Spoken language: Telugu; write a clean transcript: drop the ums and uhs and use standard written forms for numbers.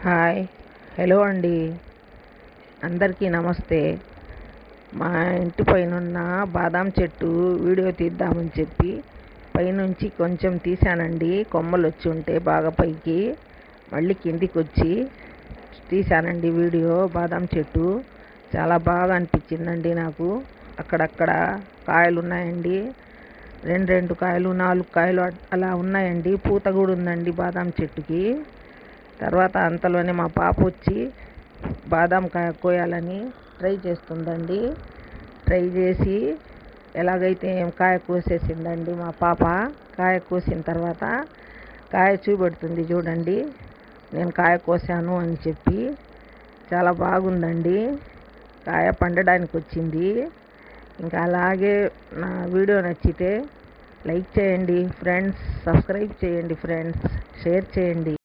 హాయ్ హలో అండి, అందరికీ నమస్తే. మా ఇంటి పైన ఉన్న బాదాం చెట్టు వీడియో తీద్దామని చెప్పి పైనుంచి కొంచెం తీశానండి. కొమ్మలు వచ్చి ఉంటే బాగా పైకి, మళ్ళీ కిందికి వచ్చి తీశానండి వీడియో. బాదాం చెట్టు చాలా బాగా అనిపించిందండి నాకు. అక్కడక్కడ కాయలు ఉన్నాయండి, రెండు కాయలు 4 కాయలు అలా ఉన్నాయండి. పూత కూడా ఉందండి బాదాం చెట్టుకి. తర్వాత అంతలోనే మా పాప వచ్చి బాదాం కాయ కోయాలని ట్రై చేస్తుందండి. ట్రై చేసి ఎలాగైతే కాయ కోసేసిందండి మా పాప. కాయ కోసిన తర్వాత కాయ చూపెడుతుంది, చూడండి నేను కాయ కోసాను అని చెప్పి. చాలా బాగుందండి, కాయ పండడానికి వచ్చింది. ఇంకా అలాగే నా వీడియో నచ్చితే లైక్ చేయండి ఫ్రెండ్స్, సబ్స్క్రైబ్ చేయండి ఫ్రెండ్స్, షేర్ చేయండి.